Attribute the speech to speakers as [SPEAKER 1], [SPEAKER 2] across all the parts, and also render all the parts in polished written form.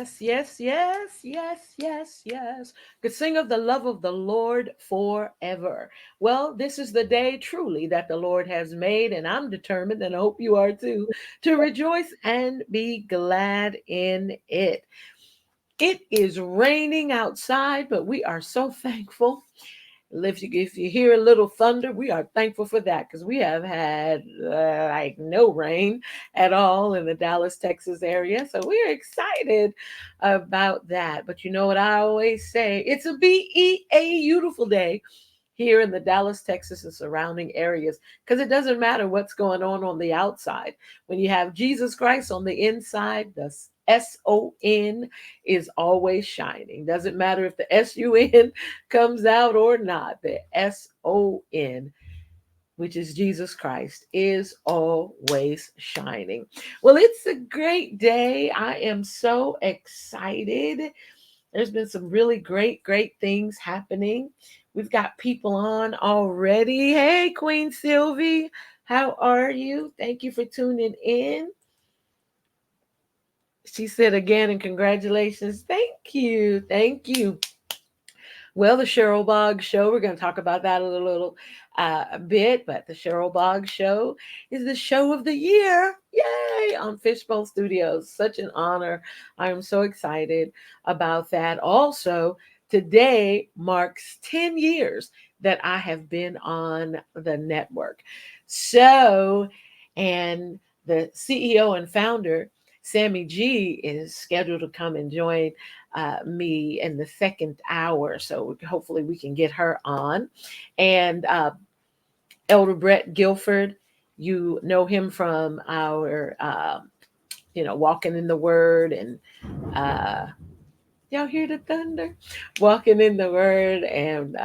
[SPEAKER 1] Yes, yes, yes, yes, yes, yes. Could sing of the love of the Lord forever. Well, this is the day truly that the Lord has made, and I'm determined, and I hope you are too, to rejoice and be glad in it. It is raining outside, but we are so thankful. If you hear a little thunder, we are thankful for that because we have had like no rain at all in the Dallas, Texas area. So we're excited about that. But you know what I always say? It's a beautiful day here in the Dallas, Texas, and surrounding areas because it doesn't matter what's going on the outside. When you have Jesus Christ on the inside, the SON is always shining. Doesn't matter if the SUN comes out or not. The SON, which is Jesus Christ, is always shining. Well, it's a great day. I am so excited. There's been some really great things happening. We've got people on already. Hey, Queen Sylvie, how are you? Thank you for tuning in. She said again, and congratulations. Thank you. Thank you. Well, the Cheryl Boggs Show, we're going to talk about that a bit, but the Cheryl Boggs Show is the show of the year. Yay! On Fishbowl Studios. Such an honor. I am so excited about that. Also, today marks 10 years that I have been on the network. So, and the CEO and founder, Sammy G, is scheduled to come and join me in the second hour. So hopefully we can get her on. And Elder Brett Guilford, you know him from our, Walking in the Word and y'all hear the thunder? Walking in the Word and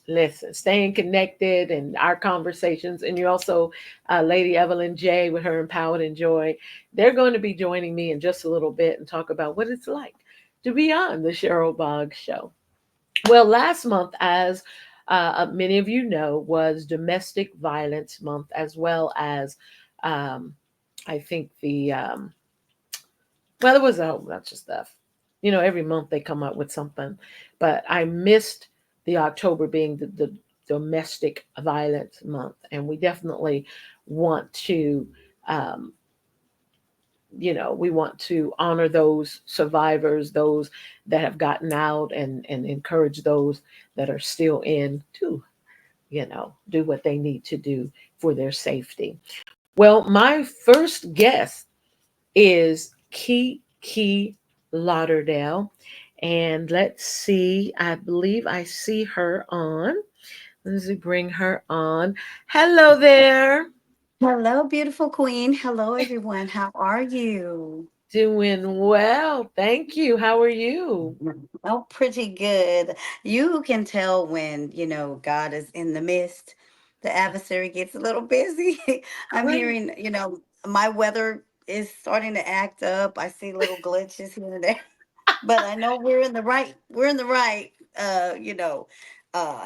[SPEAKER 1] listen, staying connected and our conversations. And you also, Lady Evelyn J with her Empowered and Joy, they're going to be joining me in just a little bit and talk about what it's like to be on the Cheryl Boggs Show. Well, last month, as many of you know, was Domestic Violence Month, as well as I think there was a whole bunch of stuff. Every month they come up with something, but I missed the October being the Domestic Violence Month, and we definitely want to. Um, we want to honor those survivors, those that have gotten out, and encourage those that are still in to, do what they need to do for their safety. Well, my first guest is KiKi Lauderdale. And let's see, I believe I see her on. Let's bring her on. Hello there.
[SPEAKER 2] Hello, beautiful queen. Hello, everyone. How are you?
[SPEAKER 1] Doing well. Thank you. How are you?
[SPEAKER 2] Oh, pretty good. You can tell when, God is in the midst. The adversary gets a little busy. I'm
[SPEAKER 1] Right.
[SPEAKER 2] hearing, my weather is starting to act up. I see little glitches here and there. But I know we're in the right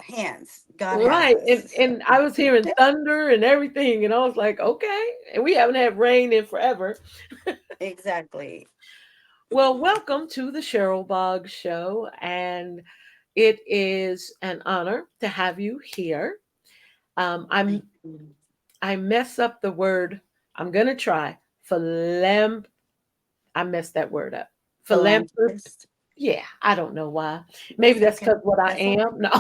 [SPEAKER 2] hands. God has
[SPEAKER 1] Right. And
[SPEAKER 2] us.
[SPEAKER 1] and I was hearing thunder and everything, and I was like, okay. And we haven't had rain in forever.
[SPEAKER 2] Exactly.
[SPEAKER 1] Well, welcome to the Cheryl Boggs Show, and it is an honor to have you here.
[SPEAKER 2] Thank
[SPEAKER 1] I'm
[SPEAKER 2] you.
[SPEAKER 1] I mess up the word. I'm gonna try philam. I messed that word up. Philanthropist.
[SPEAKER 2] Philanthropist.
[SPEAKER 1] Yeah, I don't know why. Maybe
[SPEAKER 2] That's
[SPEAKER 1] that's
[SPEAKER 2] okay.
[SPEAKER 1] because what I
[SPEAKER 2] That's okay.
[SPEAKER 1] am. No.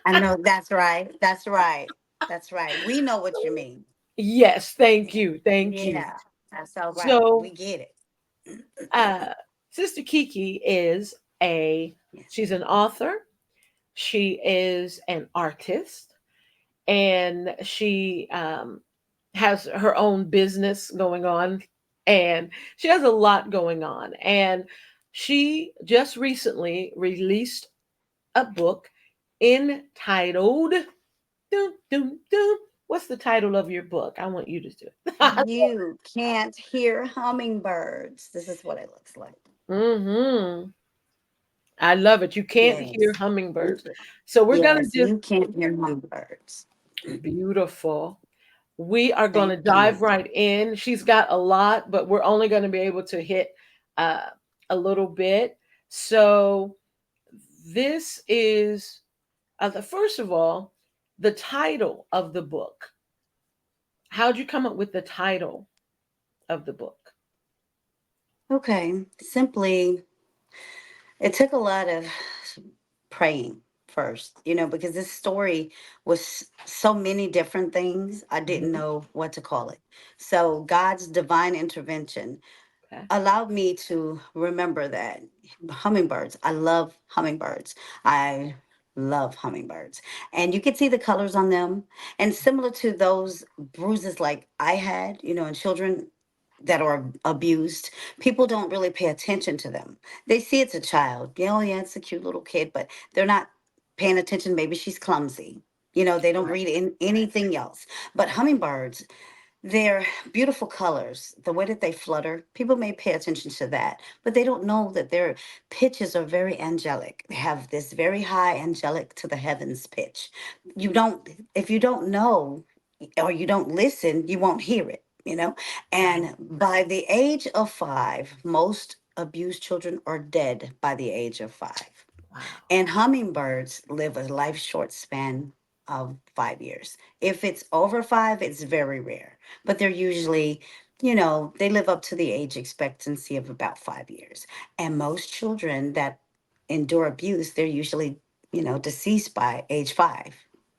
[SPEAKER 2] I know that's right. That's right. That's right. We know what you mean.
[SPEAKER 1] Yes, thank you, thank you.
[SPEAKER 2] Yeah, that's all right. We
[SPEAKER 1] So,
[SPEAKER 2] get it.
[SPEAKER 1] uh, Sister Kiki is a
[SPEAKER 2] Yes.
[SPEAKER 1] she's an author. She is an artist, and she has her own business going on, and she has a lot going on. And she just recently released a book entitled Doom Doom Doom. What's the title of your book? I want you to do it.
[SPEAKER 2] You can't hear hummingbirds. This is what it looks like.
[SPEAKER 1] hmm I love it. You can't hear
[SPEAKER 2] Yes.
[SPEAKER 1] hummingbirds. So we're gonna
[SPEAKER 2] Yes,
[SPEAKER 1] just
[SPEAKER 2] you can't hear hummingbirds.
[SPEAKER 1] beautiful. We are going
[SPEAKER 2] Thank
[SPEAKER 1] to dive
[SPEAKER 2] you.
[SPEAKER 1] right in. She's got a lot, but we're only going to be able to hit uh, a little bit. So, this is first of all, the title of the book. How'd you come up with the title of the book?
[SPEAKER 2] Okay. Simply, it took a lot of praying first, because this story was so many different things. I didn't
[SPEAKER 1] Mhm.
[SPEAKER 2] know what to call it. So God's divine intervention
[SPEAKER 1] Okay.
[SPEAKER 2] allowed me to remember that hummingbirds, I love hummingbirds. I love hummingbirds. And you could see the colors on them. And similar to those bruises like I had, in children that are abused, people don't really pay attention to them. They see it's a child. Yeah, oh yeah, it's a cute little kid, but they're not paying attention. Maybe she's clumsy. They don't
[SPEAKER 1] Right.
[SPEAKER 2] read in anything else. But hummingbirds, their beautiful colors, the way that they flutter, people may pay attention to that, but they don't know that their pitches are very angelic. They have this very high angelic to the heavens pitch. You don't, if you don't know or you don't listen, you won't hear it,
[SPEAKER 1] Right.
[SPEAKER 2] And by the age of 5, most abused children are dead by the age of 5.
[SPEAKER 1] Wow.
[SPEAKER 2] And hummingbirds live a life short span of 5 years. If it's over 5, it's very rare. But they're usually, they live up to the age expectancy of about 5 years. And most children that endure abuse, they're usually, deceased by age 5.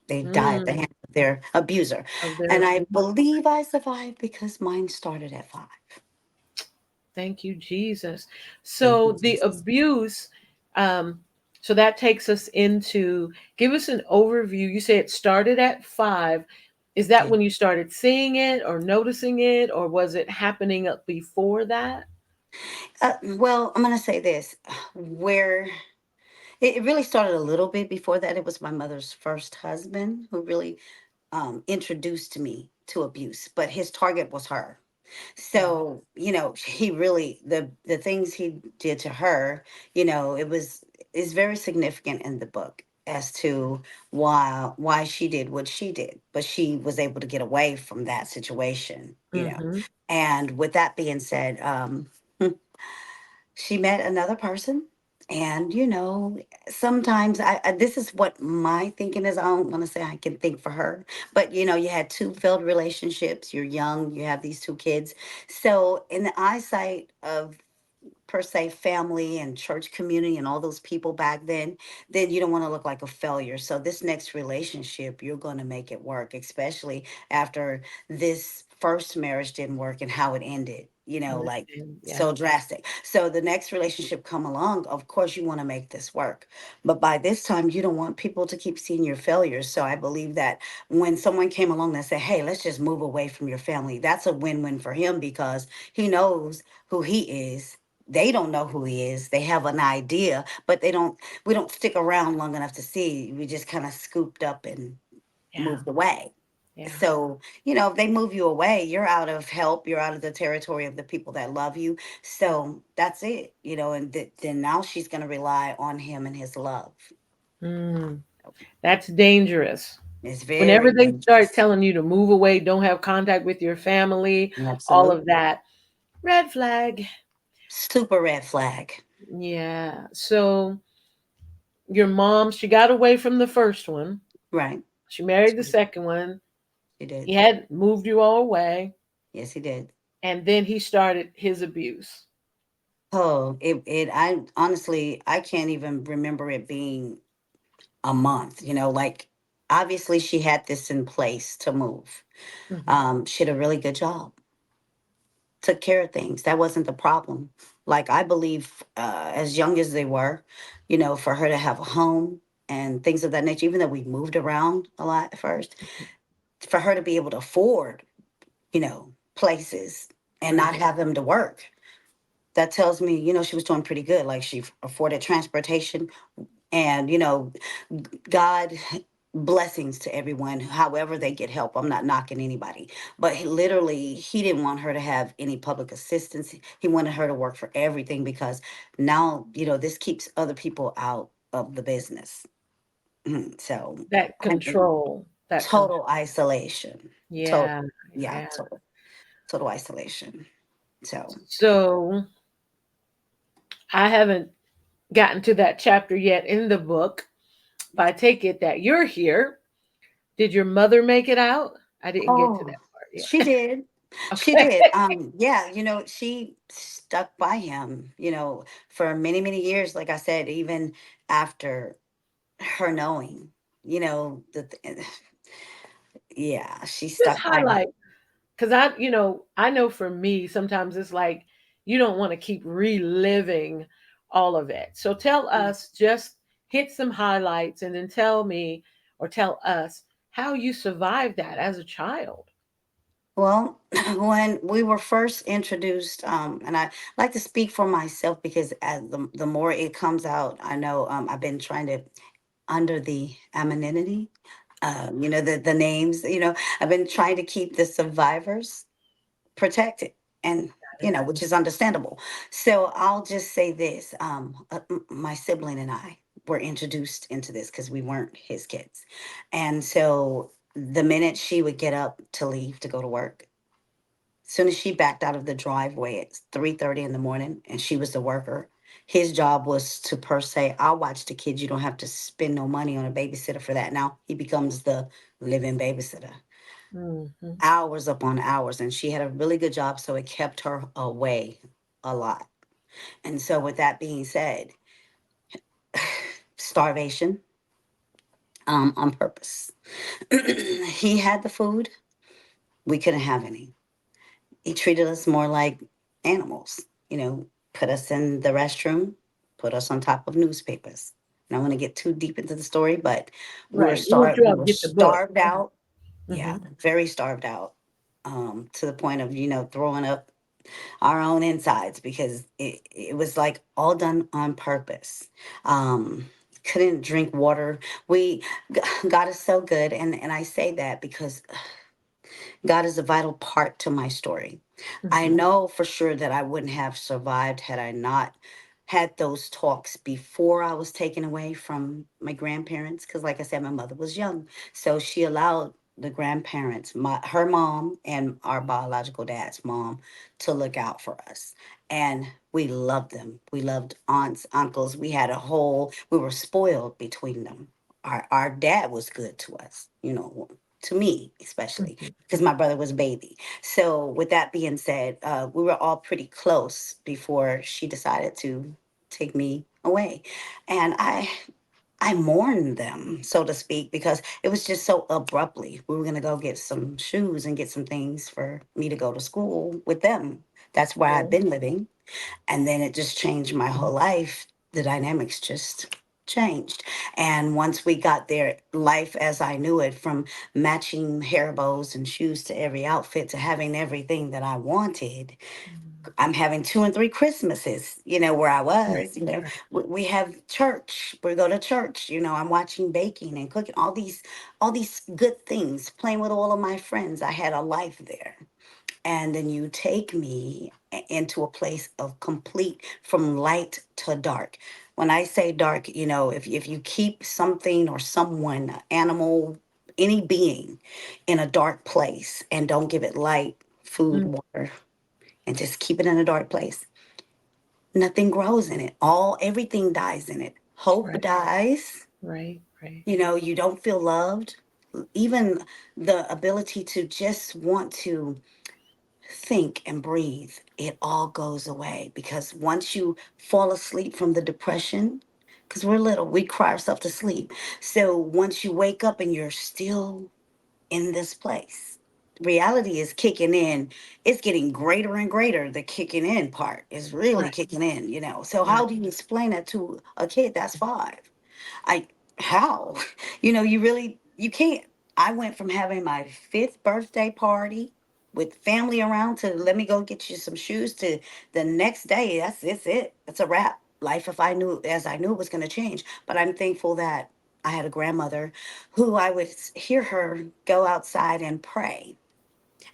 [SPEAKER 2] They die at the
[SPEAKER 1] Mm,
[SPEAKER 2] hands of their abuser.
[SPEAKER 1] of their
[SPEAKER 2] And I
[SPEAKER 1] abuse.
[SPEAKER 2] believe I survived because mine started at 5.
[SPEAKER 1] Thank you, Jesus.
[SPEAKER 2] Thank you,
[SPEAKER 1] So the
[SPEAKER 2] Jesus.
[SPEAKER 1] abuse, um, so that takes us into give us an overview. You say it started at 5. Is that
[SPEAKER 2] Yeah.
[SPEAKER 1] when you started seeing it or noticing it, or was it happening up before that?
[SPEAKER 2] Well, I'm going to say this. Where it really started a little bit before that. It was my mother's first husband who really introduced me to abuse, but his target was her.
[SPEAKER 1] Wow.
[SPEAKER 2] So, he really the things he did to her, it was is very significant in the book as to why she did what she did, but she was able to get away from that situation.
[SPEAKER 1] Mm-hmm.
[SPEAKER 2] And with that being said, she met another person, and sometimes this is what my thinking is. I don't want to say I can think for her, but you had two failed relationships, you're young, you have these two kids. So in the eyesight of, per se, family and church community and all those people back then you don't want to look like a failure. So this next relationship, you're going to make it work, especially after this first marriage didn't work and how it ended, like
[SPEAKER 1] Understand. Yeah.
[SPEAKER 2] so drastic. So the next relationship come along, of course you want to make this work. But by this time you don't want people to keep seeing your failures. So I believe that when someone came along and said, hey, let's just move away from your family, that's a win-win for him, because he knows who he is. They don't know who he is. They have an idea, but we don't stick around long enough to see. We just kind of scooped up and
[SPEAKER 1] Yeah.
[SPEAKER 2] moved away.
[SPEAKER 1] Yeah.
[SPEAKER 2] So, if they move you away, you're out of help. You're out of the territory of the people that love you. So that's it. And then now she's going to rely on him and his love.
[SPEAKER 1] Mm, that's dangerous.
[SPEAKER 2] It's
[SPEAKER 1] Whenever
[SPEAKER 2] very
[SPEAKER 1] they start
[SPEAKER 2] dangerous.
[SPEAKER 1] telling you to move away, don't have contact with your family, all of
[SPEAKER 2] Absolutely.
[SPEAKER 1] that, red flag.
[SPEAKER 2] Super red flag.
[SPEAKER 1] Yeah. So your mom, she got away from the first one.
[SPEAKER 2] Right.
[SPEAKER 1] She married the second one.
[SPEAKER 2] He
[SPEAKER 1] He
[SPEAKER 2] did.
[SPEAKER 1] had moved you all away.
[SPEAKER 2] Yes, he did.
[SPEAKER 1] And then he started his abuse.
[SPEAKER 2] Oh, I honestly, I can't even remember it being a month, like obviously she had this in place to move.
[SPEAKER 1] Hmm.
[SPEAKER 2] She had a really good job, took care of things. That wasn't the problem. Like, I believe, as young as they were, for her to have a home and things of that nature, even though we moved around a lot at first, for her to be able to afford, places and
[SPEAKER 1] Right.
[SPEAKER 2] not have them to work. That tells me, she was doing pretty good. Like, she afforded transportation, and God, blessings to everyone, however they get help. I'm not knocking anybody, but he didn't want her to have any public assistance. He wanted her to work for everything, because now, this keeps other people out of the business. So,
[SPEAKER 1] That
[SPEAKER 2] I mean,
[SPEAKER 1] control. That's so
[SPEAKER 2] total isolation. Total,
[SPEAKER 1] yeah,
[SPEAKER 2] yeah,
[SPEAKER 1] yeah.
[SPEAKER 2] total isolation. So,
[SPEAKER 1] So I haven't gotten to that chapter yet in the book, but I take it that you're here. Did your mother make it out? I didn't get to
[SPEAKER 2] oh,
[SPEAKER 1] that part
[SPEAKER 2] she
[SPEAKER 1] yet.
[SPEAKER 2] did. She
[SPEAKER 1] Okay.
[SPEAKER 2] did. Yeah, she stuck by him, for many, many years. Like I said, even after her knowing, yeah, she
[SPEAKER 1] Just
[SPEAKER 2] stuck by him.
[SPEAKER 1] highlight because I know for me sometimes it's like you don't want to keep reliving all of it. So tell us, just hit some highlights and then tell me or tell us how you survived that as a child.
[SPEAKER 2] Well, when we were first introduced, and I like to speak for myself because as the more it comes out, I know I've been trying to under the anonymity, the names, I've been trying to keep the survivors protected, and which is understandable. So I'll just say this: my sibling and I were introduced into this because we weren't his kids, and so the minute she would get up to leave to go to work, soon as she backed out of the driveway at 3:30 in the morning, and she was the worker, his job was to per se, I'll watch the kids. You don't have to spend no money on a babysitter for that. Now he becomes the living babysitter,
[SPEAKER 1] Hmm.
[SPEAKER 2] hours upon hours. And she had a really good job, so it kept her away a lot. And so, with that being said, starvation on purpose. He had the food, we couldn't have any. He treated us more like animals, put us in the restroom, put us on top of newspapers. I don't want to get too deep into the story, but
[SPEAKER 1] Right. We want you
[SPEAKER 2] we
[SPEAKER 1] all to
[SPEAKER 2] were
[SPEAKER 1] get the book.
[SPEAKER 2] starved out.
[SPEAKER 1] Hmm.
[SPEAKER 2] Yeah, very starved out. To the point of, throwing up our own insides because it was like all done on purpose. Couldn't drink water. God is so good. And I say that because God is a vital part to my story. I
[SPEAKER 1] Hmm.
[SPEAKER 2] know for sure that I wouldn't have survived had I not had those talks before I was taken away from my grandparents. Because, like I said, my mother was young. So she allowed the grandparents, her mom and our biological dad's mom, to look out for us. And we loved them. We loved aunts, uncles. We were spoiled between them. Our dad was good to us, to me especially,
[SPEAKER 1] Hmm.
[SPEAKER 2] because my brother was a baby. So, with that being said, we were all pretty close before she decided to take me away, and I mourned them, so to speak, because it was just so abruptly. We were gonna go get some shoes and get some things for me to go to school with them. That's where I've
[SPEAKER 1] Right.
[SPEAKER 2] been living, and then it just changed my whole life. The dynamics just changed. And once we got there, life as I knew it, from matching hair bows and shoes to every outfit to having everything that I wanted, I'm having 2 and 3 Christmases, where I
[SPEAKER 1] Right.
[SPEAKER 2] was,
[SPEAKER 1] Right.
[SPEAKER 2] we have church, we go to church, I'm watching baking and cooking, all these good things, playing with all of my friends. I had a life there. And then you take me into a place of complete, from light to dark. When I say dark, if you keep something or someone, animal, any being in a dark place and don't give it light, food,
[SPEAKER 1] Mm.
[SPEAKER 2] water, and just keep it in a dark place, nothing grows in it. Everything dies in it. Hope
[SPEAKER 1] Right.
[SPEAKER 2] dies.
[SPEAKER 1] Right. Right.
[SPEAKER 2] You don't feel loved. Even the ability to just want to think and breathe, it all goes away, because once you fall asleep from the depression, because we're little, we cry ourselves to sleep. So once you wake up and you're still in this place, reality is kicking in. It's getting greater and greater. The kicking in part is really
[SPEAKER 1] Right.
[SPEAKER 2] kicking in, So
[SPEAKER 1] Right.
[SPEAKER 2] how do you explain that to a kid that's 5? I How? You can't. I went from having my 5th birthday party with family around to let me go get you some shoes to the next day. It's it. It's a wrap. Life, if I knew as I knew it was going to change. But I'm thankful that I had a grandmother who I would hear her go outside and pray.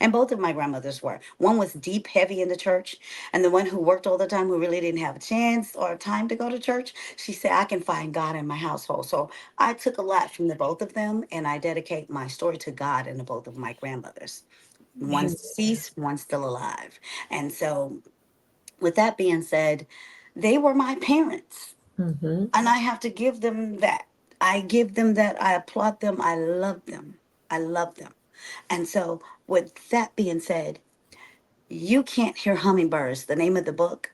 [SPEAKER 2] And both of my grandmothers were. One was deep, heavy in the church, and the one who worked all the time, who really didn't have a chance or time to go to church, she said, I can find God in my household. So I took a lot from the both of them, and I dedicate my story to God and the both of my grandmothers. One's
[SPEAKER 1] Amen.
[SPEAKER 2] deceased, one's still alive. And so, with that being said, they were my parents,
[SPEAKER 1] Mm-hmm.
[SPEAKER 2] and I have to give them that. I give them that. I applaud them. I love them. I love them. And so, with that being said, you can't hear hummingbirds. The name of the book.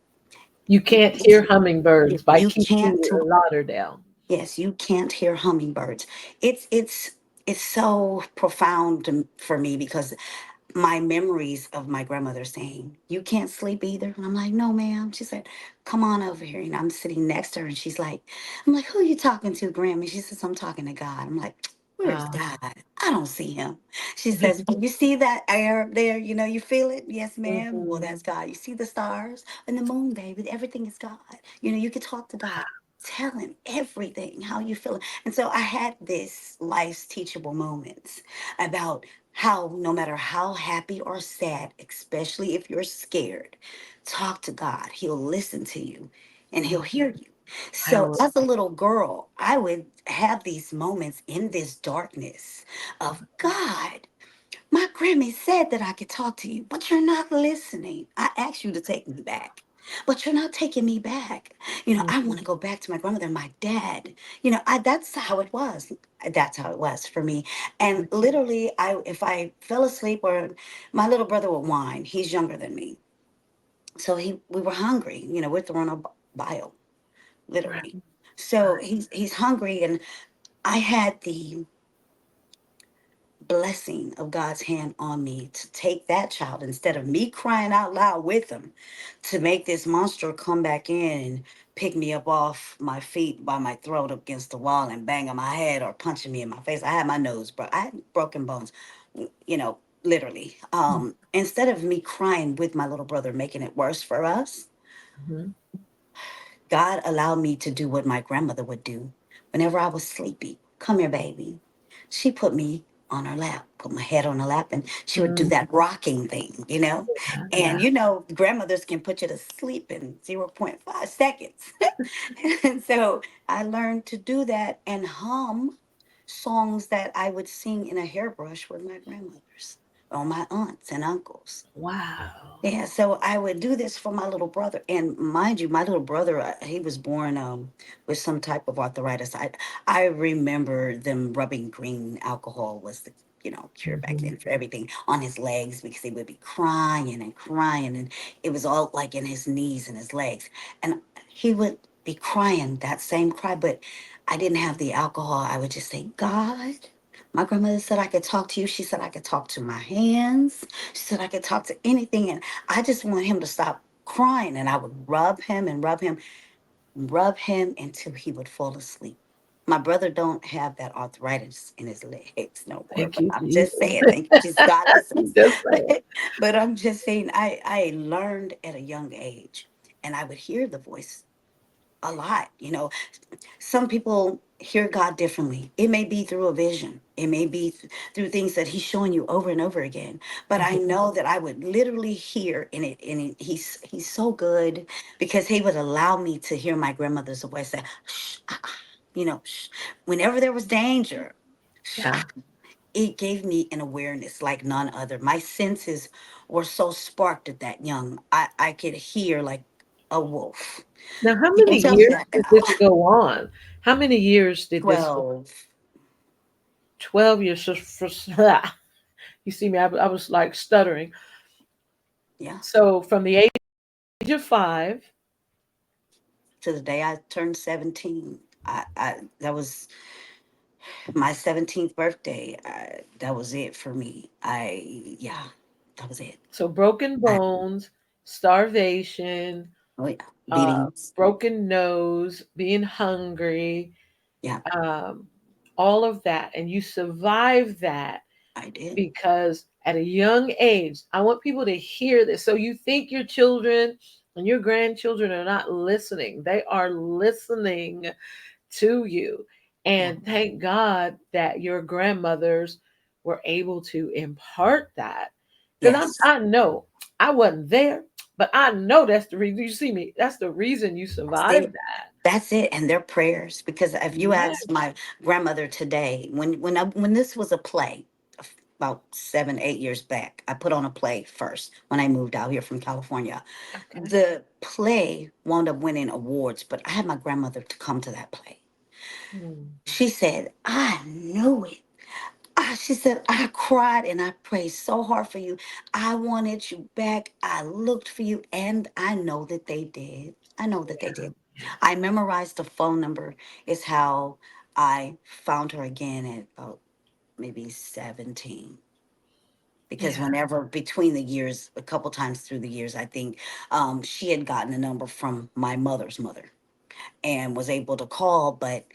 [SPEAKER 1] You Can't Hear Hummingbirds by
[SPEAKER 2] You
[SPEAKER 1] KiKi
[SPEAKER 2] can't.
[SPEAKER 1] Lauderdale.
[SPEAKER 2] Yes, you can't hear hummingbirds. It's so profound for me because my memories of my grandmother saying, "You can't sleep either." And I'm like, "No, ma'am." She said, "Come on over here." And I'm sitting next to her, and she's like, "I'm like, who are you talking to, Grammy?" She says, "I'm talking to God." I'm like, "Where's
[SPEAKER 1] Wow.
[SPEAKER 2] God? I don't see him." She says, "Well, you see that air up there? You know, you feel it?" "Yes, ma'am." "Well,
[SPEAKER 1] Mhm.
[SPEAKER 2] that's God. You see the stars and the moon, baby? Everything is God. You know, you can talk to God." Tell him everything, how you feeling. And so I had this life's teachable moments about how no matter how happy or sad, especially if you're scared, talk to God. He'll listen to you and he'll hear you. So
[SPEAKER 1] Power.
[SPEAKER 2] as a little girl, I would have these moments in this darkness of God. My Grammy said that I could talk to you, but you're not listening. I asked you to take me back, but you're not taking me back. You know, I want to go back to my grandmother and my dad. You know, that's how it was. That's how it was for me. And literally, if I fell asleep or my little brother would whine, he's younger than me. So we were hungry. You know, we're throwing a bio, literally.
[SPEAKER 1] Right.
[SPEAKER 2] So he's hungry, and I had the blessing of God's hand on me to take that child instead of me crying out loud with him to make this monster come back in and pick me up off my feet by my throat against the wall and bang on my head or punching me in my face. I had my nose broke. I had broken bones, you know, literally. Instead of me crying with my little brother, making it worse for us,
[SPEAKER 1] Mhm.
[SPEAKER 2] God allowed me to do what my grandmother would do whenever I was sleepy. "Come here, baby." She put me on her lap, put my head on her lap, and she would do
[SPEAKER 1] Mm,
[SPEAKER 2] that rocking thing, you know?
[SPEAKER 1] yeah.
[SPEAKER 2] And you know, grandmothers can put you to sleep in zero point 0.5 seconds. And so I learned to do that and hum songs that I would sing in a hairbrush with my grandmothers or my aunts and uncles.
[SPEAKER 1] Wow.
[SPEAKER 2] Yeah, so I would do this for my little brother, and mind you, my little brother, he was born with some type of arthritis. I remember them rubbing green alcohol was the cure back
[SPEAKER 1] Mhm.
[SPEAKER 2] then for everything on his legs because he would be crying and crying, and it was all like in his knees and his legs, and he would be crying that same cry, but I didn't have the alcohol. I would just say, "God." My grandmother said I could talk to you. She said I could talk to my hands. She said I could talk to anything. And I just want him to stop crying. And I would rub him and rub him until he would fall asleep. My brother don't have that arthritis in his legs no more.
[SPEAKER 1] Thank
[SPEAKER 2] But
[SPEAKER 1] you,
[SPEAKER 2] I'm
[SPEAKER 1] Jesus.
[SPEAKER 2] just saying, thank you, Jesus. God listens.
[SPEAKER 1] Just saying.
[SPEAKER 2] But I'm just saying, I learned at a young age, and I would hear the voice a lot. Some people hear God differently. It may be through a vision. It may be through things that He's showing you over and over again. But I
[SPEAKER 1] Mhm.
[SPEAKER 2] know that I would literally hear in it, He's so good because He would allow me to hear my grandmother's voice say, "Shh, shh." Whenever there was danger, shh,
[SPEAKER 1] Yeah.
[SPEAKER 2] it gave me an awareness like none other. My senses were so sparked at that young. I could hear like a wolf.
[SPEAKER 1] Now, how
[SPEAKER 2] You can
[SPEAKER 1] many
[SPEAKER 2] tell me
[SPEAKER 1] years
[SPEAKER 2] that
[SPEAKER 1] did
[SPEAKER 2] now.
[SPEAKER 1] this go on? How many years did this?
[SPEAKER 2] 12.
[SPEAKER 1] 12 years. You see me, I was like stuttering.
[SPEAKER 2] Yeah.
[SPEAKER 1] So, from the age of 5,
[SPEAKER 2] To the day I turned 17. That was my 17th birthday. That was it for me. Yeah, that was it.
[SPEAKER 1] so broken
[SPEAKER 2] I,
[SPEAKER 1] bones, starvation,
[SPEAKER 2] oh, yeah.
[SPEAKER 1] uh,
[SPEAKER 2] Beatings.
[SPEAKER 1] broken nose, being hungry,
[SPEAKER 2] Yeah,
[SPEAKER 1] um, all of that. And you survived that
[SPEAKER 2] I did.
[SPEAKER 1] because at a young age, I want people to hear this. So you think your children and your grandchildren are not listening, they are listening to you.
[SPEAKER 2] Yeah,
[SPEAKER 1] And thank God that your grandmothers were able to impart that. Because
[SPEAKER 2] Yes.
[SPEAKER 1] I know I wasn't there, but I know that's the reason you see me. That's the reason you
[SPEAKER 2] That's
[SPEAKER 1] survived
[SPEAKER 2] it.
[SPEAKER 1] that.
[SPEAKER 2] That's it. And their prayers. Because if you
[SPEAKER 1] Yeah.
[SPEAKER 2] ask my grandmother today, when this was a play, about 7, 8 years back, I put on a play first when I moved out here from California.
[SPEAKER 1] Okay.
[SPEAKER 2] The play wound up winning awards, but I had my grandmother to come to that play.
[SPEAKER 1] Hmm.
[SPEAKER 2] She said, I knew it. She said, I cried and I prayed so hard for you. I wanted you back. I looked for you, and I know that they did. I know that they did. I memorized the phone number, is how I found her again at about maybe 17. Because
[SPEAKER 1] Yeah.
[SPEAKER 2] whenever between the years, a couple times through the years, I think she had gotten a number from my mother's mother and was able to call, but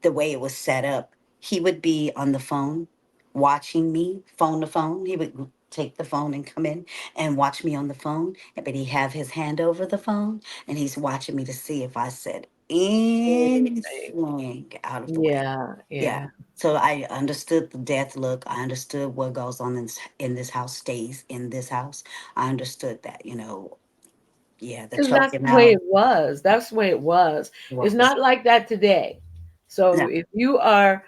[SPEAKER 2] the way it was set up, he would be on the phone watching me phone to phone. He would take the phone and come in and watch me on the phone, but he have his hand over the phone and he's watching me to see if I said
[SPEAKER 1] Anything.
[SPEAKER 2] anything out of the way.
[SPEAKER 1] Yeah.
[SPEAKER 2] Yeah.
[SPEAKER 1] Yeah.
[SPEAKER 2] So I understood the death look. I understood what goes on in this house stays in this house. I understood that. Yeah, the
[SPEAKER 1] Because that's
[SPEAKER 2] choking
[SPEAKER 1] the way
[SPEAKER 2] out
[SPEAKER 1] it was. That's the way it was. It's
[SPEAKER 2] was
[SPEAKER 1] not like that today. So
[SPEAKER 2] no,
[SPEAKER 1] if you are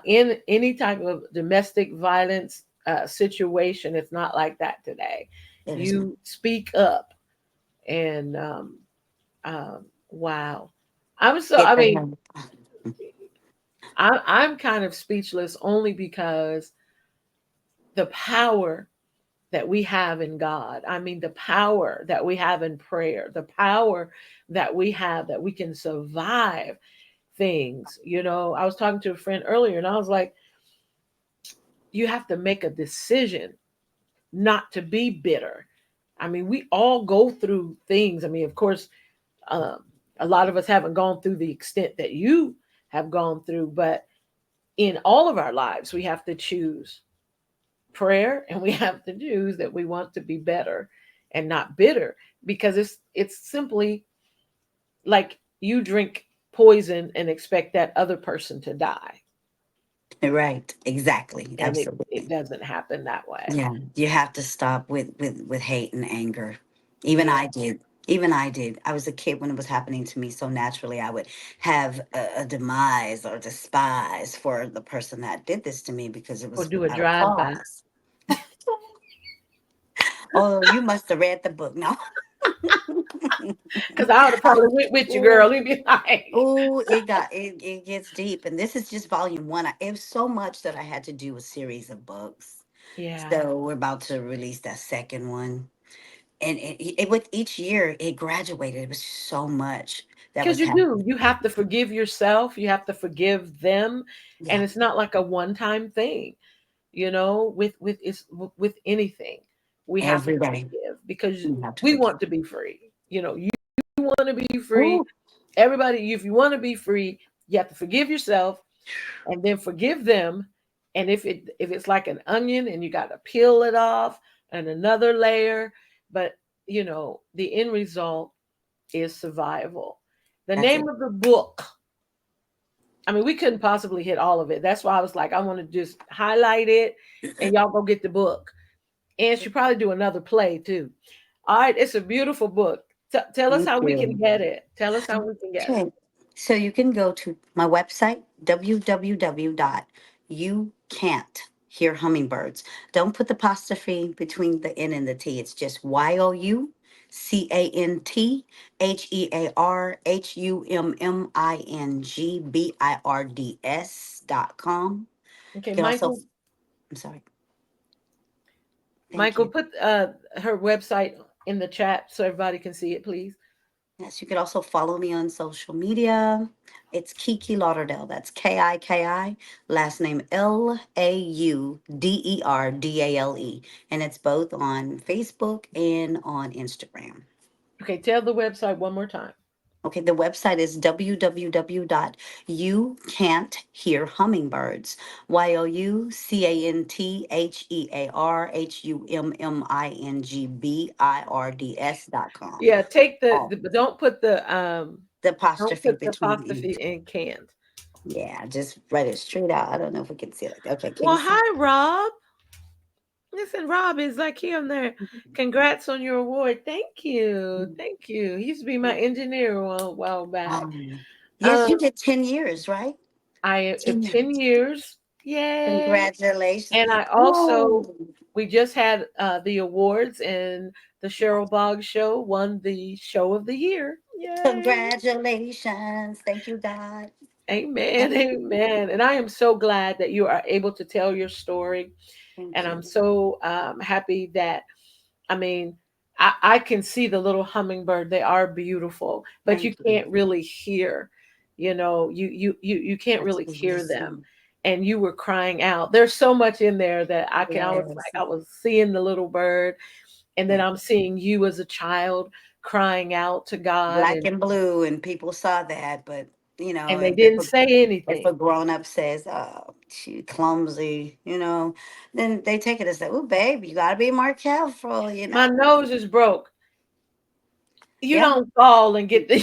[SPEAKER 1] in any type of domestic violence situation, it's not like that today.
[SPEAKER 2] it is not.
[SPEAKER 1] You speak up, and wow, I'm so.
[SPEAKER 2] Get
[SPEAKER 1] I
[SPEAKER 2] the
[SPEAKER 1] mean,
[SPEAKER 2] help.
[SPEAKER 1] I'm kind of speechless only because the power that we have in God. I mean, the power that we have in prayer, the power that we have that we can survive things. I was talking to a friend earlier and I was like, you have to make a decision not to be bitter. I mean, we all go through things. I mean, of course, um, a lot of us haven't gone through the extent that you have gone through, but in all of our lives, we have to choose prayer and we have to choose that we want to be better and not bitter because it's simply like you drink poison and expect that other person to die,
[SPEAKER 2] Right. Exactly.
[SPEAKER 1] and it
[SPEAKER 2] Absolutely.
[SPEAKER 1] doesn't happen that way.
[SPEAKER 2] Yeah. You have to stop with hate and anger. Even
[SPEAKER 1] Yeah.
[SPEAKER 2] I did. Even I did. I was a kid when it was happening to me. So naturally, I would have a demise or despise for the person that did this to me because it
[SPEAKER 1] Or
[SPEAKER 2] was
[SPEAKER 1] do a
[SPEAKER 2] without a
[SPEAKER 1] drive by.
[SPEAKER 2] cause. Oh, you must have read the book. No.
[SPEAKER 1] Because I would have probably went with you,
[SPEAKER 2] Oh,
[SPEAKER 1] girl. He'd be like,
[SPEAKER 2] oh, it gets deep. And this is just volume one. It was so much that I had to do a series of books.
[SPEAKER 1] yeah.
[SPEAKER 2] So we're about to release that second one. And with each year it graduated. It was so much that
[SPEAKER 1] Because
[SPEAKER 2] was
[SPEAKER 1] you do.
[SPEAKER 2] happening.
[SPEAKER 1] You have to forgive yourself. You have to forgive them. And
[SPEAKER 2] Yeah,
[SPEAKER 1] it's not like a one-time thing, with anything. We have to
[SPEAKER 2] every day
[SPEAKER 1] forgive because
[SPEAKER 2] you have to
[SPEAKER 1] we
[SPEAKER 2] forgive.
[SPEAKER 1] want to be free. You want to be free.
[SPEAKER 2] Ooh,
[SPEAKER 1] Everybody, if you want to be free, you have to forgive yourself and then forgive them. And if it's like an onion and you got to peel it off and another layer, but the end result is survival. The
[SPEAKER 2] that's
[SPEAKER 1] name
[SPEAKER 2] it.
[SPEAKER 1] of the book, I mean, we couldn't possibly hit all of it. That's why I was like, I want to just highlight it and y'all go get the book. And she probably do another play too. All right, it's a beautiful book. Tell us
[SPEAKER 2] Thank
[SPEAKER 1] how we can
[SPEAKER 2] you.
[SPEAKER 1] get it. Tell us how we can get it.
[SPEAKER 2] Okay. So you can go to my website, www.youcanthear hummingbirds. Don't put the apostrophe between the N and the T. It's just YOUCANTHUMMINGBIRDS.com. You
[SPEAKER 1] Okay,
[SPEAKER 2] can also,
[SPEAKER 1] Michael.
[SPEAKER 2] I'm sorry. Thank
[SPEAKER 1] Michael,
[SPEAKER 2] you.
[SPEAKER 1] put her website in the chat so everybody can see it, please.
[SPEAKER 2] Yes, you could also follow me on social media. It's KiKi Lauderdale. That's KiKi. Last name Lauderdale. And it's both on Facebook and on Instagram.
[SPEAKER 1] Okay, tell the website one more time.
[SPEAKER 2] Okay, the website is www.youcanthearhummingbirds. YOUCANTHEAR
[SPEAKER 1] Yeah, take
[SPEAKER 2] Oh,
[SPEAKER 1] but don't put the
[SPEAKER 2] the
[SPEAKER 1] don't
[SPEAKER 2] apostrophe
[SPEAKER 1] put the
[SPEAKER 2] between the
[SPEAKER 1] apostrophe
[SPEAKER 2] E's.
[SPEAKER 1] in can't.
[SPEAKER 2] Yeah, just write it straight out. I don't know if we can see it like that. Okay, can you
[SPEAKER 1] Well,
[SPEAKER 2] see?
[SPEAKER 1] hi Rob. Listen, Rob is like him there. Congrats on your award. Thank you. Thank you. He used to be my engineer a while back.
[SPEAKER 2] Yes,
[SPEAKER 1] Um,
[SPEAKER 2] you did 10 years, right?
[SPEAKER 1] I
[SPEAKER 2] 10
[SPEAKER 1] 10
[SPEAKER 2] years.
[SPEAKER 1] years. Yay.
[SPEAKER 2] Congratulations.
[SPEAKER 1] And I also,
[SPEAKER 2] Oh,
[SPEAKER 1] we just had the awards, and the Cheryl Boggs show won the show of the year. Yay.
[SPEAKER 2] congratulations. Thank you, God.
[SPEAKER 1] Amen. Amen. And I am so glad that you are able to tell your story. And
[SPEAKER 2] Thank
[SPEAKER 1] I'm
[SPEAKER 2] you.
[SPEAKER 1] so happy that, I mean, I can see the little hummingbird. They are beautiful, but you
[SPEAKER 2] Thank you.
[SPEAKER 1] can't really hear, you can't
[SPEAKER 2] That's
[SPEAKER 1] really
[SPEAKER 2] what you
[SPEAKER 1] hear them.
[SPEAKER 2] see.
[SPEAKER 1] And you were crying out. There's so much in there that I was
[SPEAKER 2] Yes.
[SPEAKER 1] like, I was seeing the little bird, and then
[SPEAKER 2] Yeah.
[SPEAKER 1] I'm seeing you as a child crying out to God,
[SPEAKER 2] Black and blue, and people saw that, but
[SPEAKER 1] and they
[SPEAKER 2] if
[SPEAKER 1] didn't say
[SPEAKER 2] if a
[SPEAKER 1] anything.
[SPEAKER 2] grown up says, "Oh, she clumsy," then they take it as that. Oh, babe, you gotta be more careful.
[SPEAKER 1] My nose is broke. You
[SPEAKER 2] Yeah,
[SPEAKER 1] don't fall and get the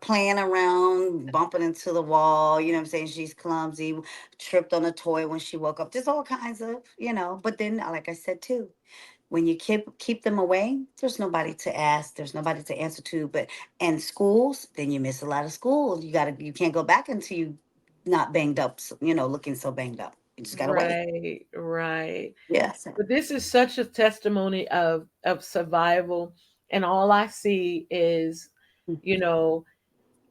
[SPEAKER 2] playing around, bumping into the wall. You know what I'm saying? She's clumsy, tripped on a toy when she woke up. Just all kinds of. But then, like I said too, when you keep them away, there's nobody to ask, there's nobody to answer to. But and schools, then you miss a lot of school. You can't go back until you not banged up. Looking so banged up. You just gotta wait.
[SPEAKER 1] right, right.
[SPEAKER 2] Yes.
[SPEAKER 1] But this is such a testimony of survival, and all I see is, you know,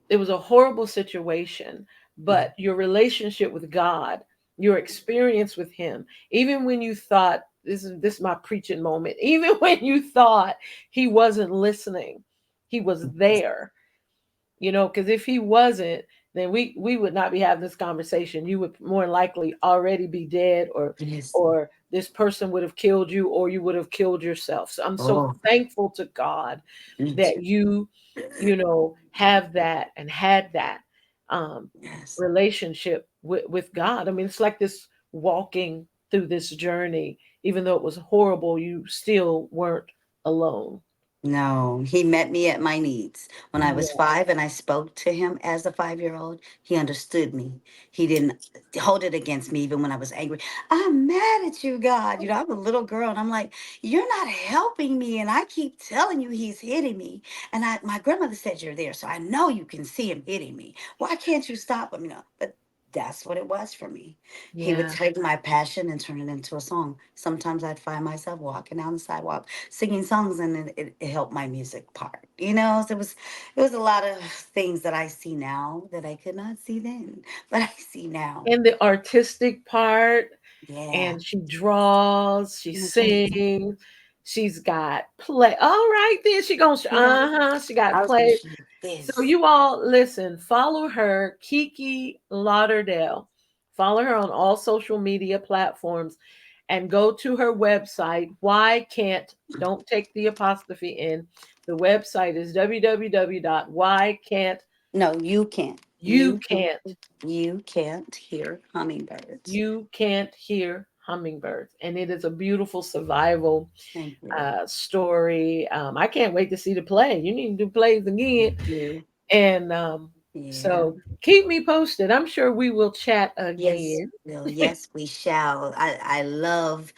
[SPEAKER 1] it was a horrible situation,
[SPEAKER 2] Yeah.
[SPEAKER 1] but your relationship with God, your experience with Him, even when you thought, this is my preaching moment, even when you thought He wasn't listening, He was there. Because if He wasn't, then we would not be having this conversation. You would more likely already be dead, or
[SPEAKER 2] Yes.
[SPEAKER 1] or this person would have killed you, or you would have killed yourself. So I'm so
[SPEAKER 2] Oh,
[SPEAKER 1] thankful to God
[SPEAKER 2] me too.
[SPEAKER 1] that you have that and had that um
[SPEAKER 2] Yes.
[SPEAKER 1] relationship with God. I mean, it's like this walking through this journey. Even though it was horrible, you still weren't alone.
[SPEAKER 2] No, he met me at my needs. When I was
[SPEAKER 1] Yeah.
[SPEAKER 2] 5 and I spoke to him as a 5-year-old, he understood me. He didn't hold it against me even when I was angry. I'm mad at you, God. I'm a little girl and I'm like, you're not helping me. And I keep telling you he's hitting me. And my grandmother said you're there, so I know you can see him hitting me. Why can't you stop him? But that's what it was for me. He would
[SPEAKER 1] Yeah.
[SPEAKER 2] take my passion and turn it into a song. Sometimes I'd find myself walking down the sidewalk singing songs, and it helped my music part. So it was a lot of things that I see now that I could not see then, but I see now.
[SPEAKER 1] And the artistic part,
[SPEAKER 2] Yeah.
[SPEAKER 1] and she draws, she
[SPEAKER 2] Mhm.
[SPEAKER 1] sings, she's got play. All right, then
[SPEAKER 2] Yeah.
[SPEAKER 1] she got
[SPEAKER 2] I was gonna
[SPEAKER 1] play.
[SPEAKER 2] show you
[SPEAKER 1] So
[SPEAKER 2] this.
[SPEAKER 1] you all listen, follow her, KiKi Lauderdale. Follow her on all social media platforms, and go to her website. Why can't, don't take the apostrophe in. The website is www.whycan't
[SPEAKER 2] No, you can't.
[SPEAKER 1] you can't
[SPEAKER 2] You can't hear hummingbirds.
[SPEAKER 1] you can't hear hummingbirds. And it is a beautiful survival
[SPEAKER 2] Thank you.
[SPEAKER 1] story. I can't wait to see the play. You need to do plays again.
[SPEAKER 2] You.
[SPEAKER 1] And
[SPEAKER 2] Yeah.
[SPEAKER 1] so keep me posted. I'm sure we will chat
[SPEAKER 2] Yes,
[SPEAKER 1] again.
[SPEAKER 2] Will. Yes, we shall. I love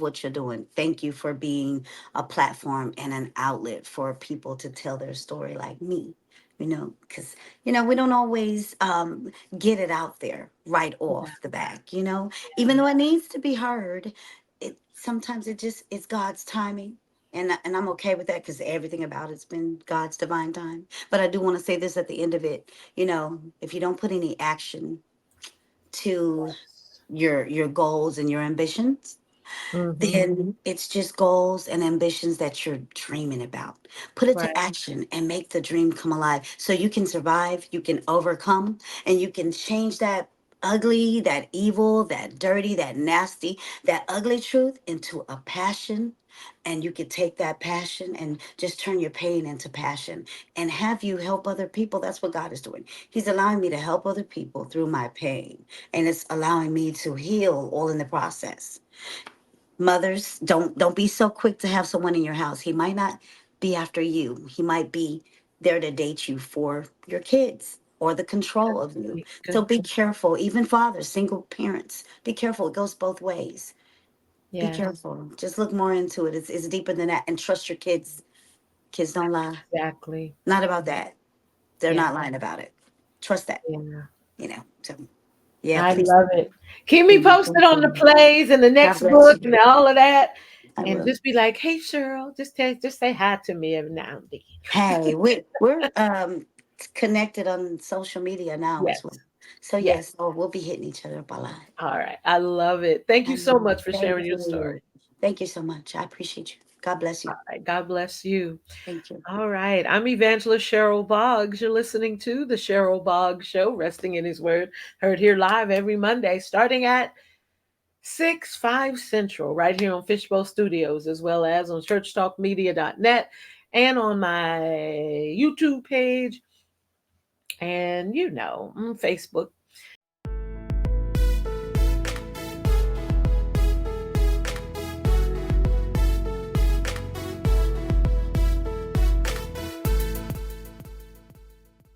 [SPEAKER 2] what you're doing. Thank you for being a platform and an outlet for people to tell their story like me. Because we don't always get it out there right
[SPEAKER 1] Yeah.
[SPEAKER 2] off the back. Even though it needs to be heard, it sometimes it's God's timing. And I'm okay with that because everything about it's been God's divine time. But I do want to say this at the end of it. If you don't put any action to your goals and your ambitions,
[SPEAKER 1] Hmm.
[SPEAKER 2] then it's just goals and ambitions that you're dreaming about. Put it to
[SPEAKER 1] Right.
[SPEAKER 2] action and make the dream come alive so you can survive, you can overcome, and you can change that ugly, that evil, that dirty, that nasty, that ugly truth into a passion. And you could take that passion and just turn your pain into passion and have you help other people. That's what God is doing. He's allowing me to help other people through my pain, and it's allowing me to heal all in the process. Mothers, don't be so quick to have someone in your house. He might not be after you. He might be there to date you for your kids or the control of you. So
[SPEAKER 1] Good.
[SPEAKER 2] be careful. Even fathers, single parents, be careful. It goes both ways. Be
[SPEAKER 1] Yes,
[SPEAKER 2] careful. Just look more into it. It's deeper than that. And trust your kids. Kids don't lie.
[SPEAKER 1] exactly.
[SPEAKER 2] Not about that. They're
[SPEAKER 1] Yeah,
[SPEAKER 2] not lying about it. Trust that.
[SPEAKER 1] yeah.
[SPEAKER 2] So yeah,
[SPEAKER 1] I
[SPEAKER 2] please.
[SPEAKER 1] love it. Keep me posted
[SPEAKER 2] Thank
[SPEAKER 1] on the
[SPEAKER 2] you.
[SPEAKER 1] plays and the
[SPEAKER 2] God
[SPEAKER 1] next
[SPEAKER 2] bless
[SPEAKER 1] book
[SPEAKER 2] you.
[SPEAKER 1] and all of that.
[SPEAKER 2] I
[SPEAKER 1] And
[SPEAKER 2] will.
[SPEAKER 1] just be like, hey Cheryl, just say hi to me every now and then.
[SPEAKER 2] Hey, we're connected on social media now as well.
[SPEAKER 1] Yes.
[SPEAKER 2] So
[SPEAKER 1] Yes.
[SPEAKER 2] yes, oh, we'll be hitting each other up a lot.
[SPEAKER 1] All right. I love it. Thank you so much for
[SPEAKER 2] Thank
[SPEAKER 1] sharing your
[SPEAKER 2] you.
[SPEAKER 1] story.
[SPEAKER 2] Thank you so much. I appreciate you. God bless
[SPEAKER 1] All
[SPEAKER 2] you.
[SPEAKER 1] right. God bless you.
[SPEAKER 2] Thank you.
[SPEAKER 1] All right. I'm Evangelist Cheryl Boggs. You're listening to the Cheryl Boggs Show, Resting in His Word, heard here live every Monday, starting at 5 Central, right here on Fishbowl Studios, as well as on churchtalkmedia.net and on my YouTube page and, Facebook